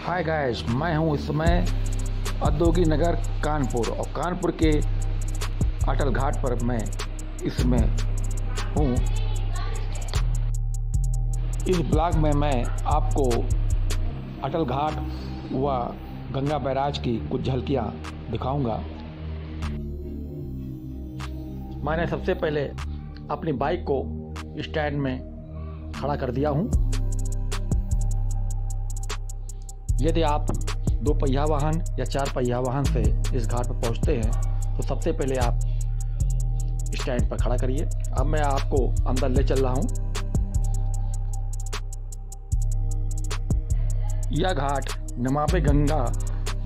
Hi guys, मैं हूं इस समय औद्योगिक नगर कानपुर और कानपुर के अटल घाट पर मैं इसमें हूं। इस ब्लॉग में मैं आपको अटल घाट व गंगा बैराज की कुछ झलकियां दिखाऊंगा। मैंने सबसे पहले अपनी बाइक को स्टैंड में खड़ा कर दिया हूं। यदि आप 2 पहिया वाहन या 4 पहिया वाहन से इस घाट पर पहुंचते हैं तो सबसे पहले आप स्टैंड पर खड़ा करिए। अब मैं आपको अंदर ले चल रहा हूं। यह घाट नमामि गंगा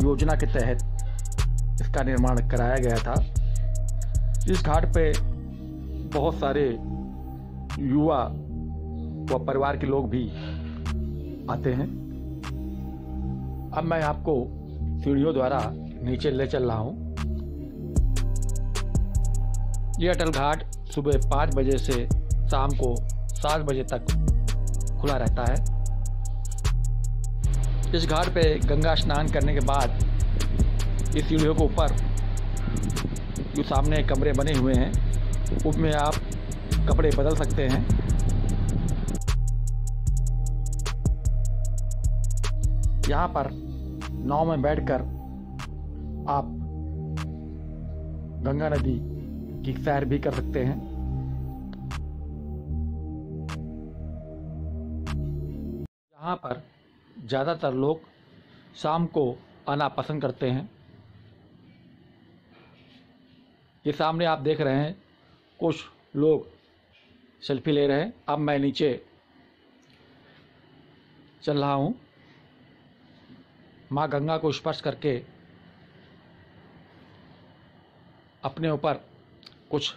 योजना के तहत इसका निर्माण कराया गया था। इस घाट पे बहुत सारे युवा व परिवार के लोग भी आते हैं। अब मैं आपको सीढ़ियों द्वारा नीचे ले चल रहा हूं। यह अटल घाट सुबह 5 बजे से शाम को 7 बजे तक खुला रहता है। इस घाट पे गंगा स्नान करने के बाद इस सीढ़ियों के ऊपर जो सामने कमरे बने हुए हैं उसमें आप कपड़े बदल सकते हैं। यहाँ पर नाव में बैठकर आप गंगा नदी की सैर भी कर सकते हैं। यहाँ पर ज़्यादातर लोग शाम को आना पसंद करते हैं। ये सामने आप देख रहे हैं कुछ लोग सेल्फी ले रहे हैं। अब मैं नीचे चल रहा हूँ। माँ गंगा को स्पर्श करके अपने ऊपर कुछ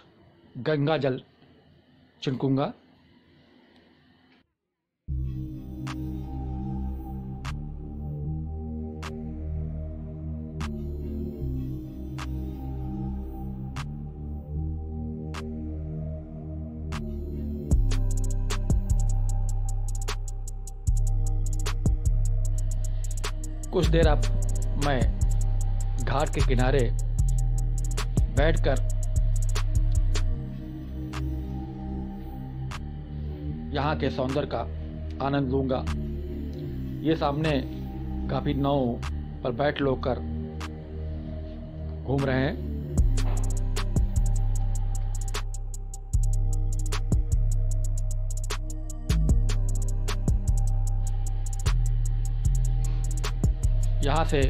गंगा जल छिड़कूंगा। कुछ देर अब मैं घाट के किनारे बैठकर यहाँ के सौंदर्य का आनंद लूँगा। ये सामने काफ़ी नाव पर बैठ लोग कर घूम रहे हैं। यहाँ से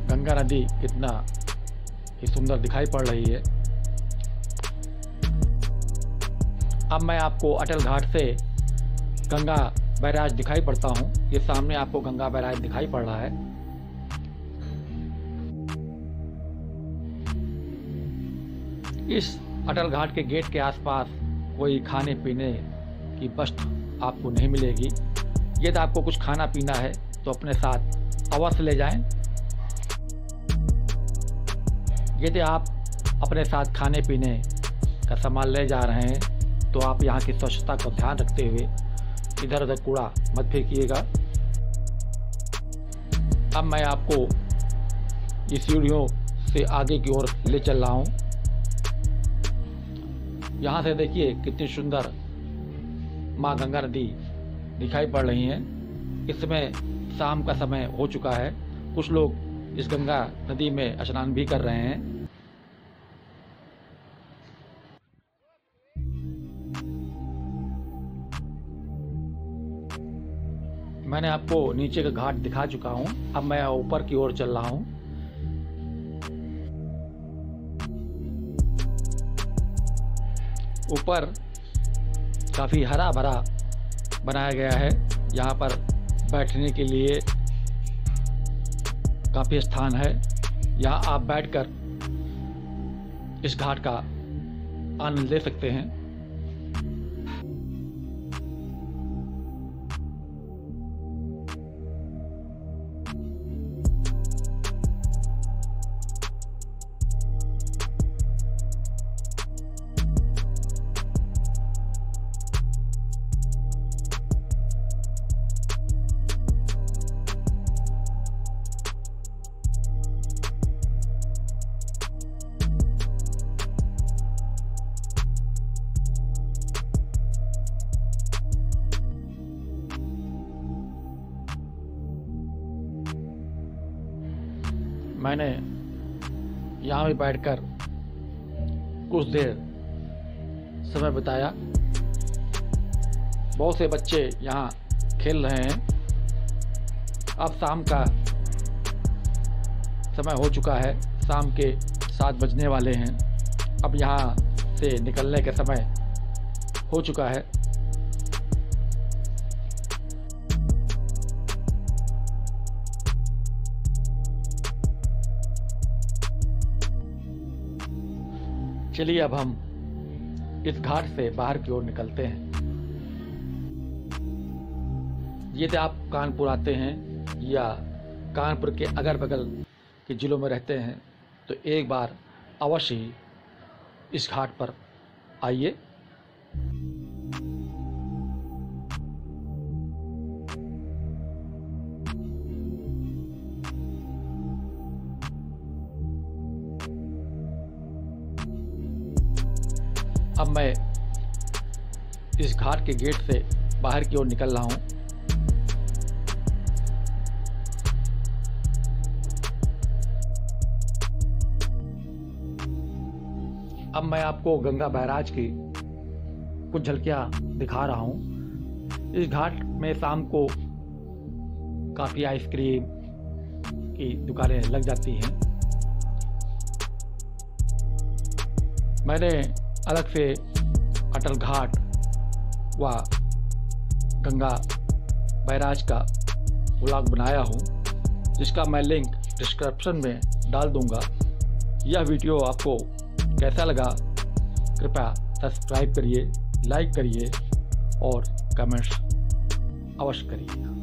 गंगा नदी कितना ही सुंदर दिखाई पड़ रही है। अब मैं आपको अटल घाट से गंगा बैराज दिखाई पड़ता हूँ। ये सामने आपको गंगा बैराज दिखाई पड़ रहा है। इस अटल घाट के गेट के आसपास कोई खाने पीने की वस्तु आपको नहीं मिलेगी। यदि आपको कुछ खाना पीना है तो अपने साथ अवश्य ले जाएं। यदि आप अपने साथ खाने पीने का सामान ले जा रहे हैं तो आप यहाँ की स्वच्छता को ध्यान रखते हुए इधर उधर कूड़ा मत फेंकिएगा। अब मैं आपको ये सीढ़ियों से आगे की ओर ले चल रहा हूँ। यहाँ से देखिए कितनी सुंदर माँ गंगा नदी दिखाई पड़ रही है। इस समय शाम का समय हो चुका है। कुछ लोग इस गंगा नदी में स्नान भी कर रहे हैं। मैंने आपको नीचे का घाट दिखा चुका हूं। अब मैं ऊपर की ओर चल रहा हूं। ऊपर काफी हरा भरा बनाया गया है। यहाँ पर बैठने के लिए काफी स्थान है। यहाँ आप बैठकर इस घाट का आनंद ले सकते हैं। मैंने यहाँ भी बैठकर कुछ देर समय बिताया। बहुत से बच्चे यहाँ खेल रहे हैं। अब शाम का समय हो चुका है, शाम के 7 बजने वाले हैं। अब यहाँ से निकलने का समय हो चुका है। चलिए अब हम इस घाट से बाहर की ओर निकलते हैं। यदि आप कानपुर आते हैं या कानपुर के अगल बगल के ज़िलों में रहते हैं तो एक बार अवश्य ही इस घाट पर आइए। अब मैं इस घाट के गेट से बाहर की ओर निकल रहा हूँ। अब मैं आपको गंगा बैराज की कुछ झलकियाँ दिखा रहा हूँ। इस घाट में शाम को काफ़ी आइसक्रीम की दुकानें लग जाती हैं। मैंने अलग से अटल घाट व गंगा बैराज का व्लॉग बनाया हूँ, जिसका मैं लिंक डिस्क्रिप्शन में डाल दूँगा। यह वीडियो आपको कैसा लगा कृपया सब्सक्राइब करिए, लाइक करिए और कमेंट्स अवश्य करिए।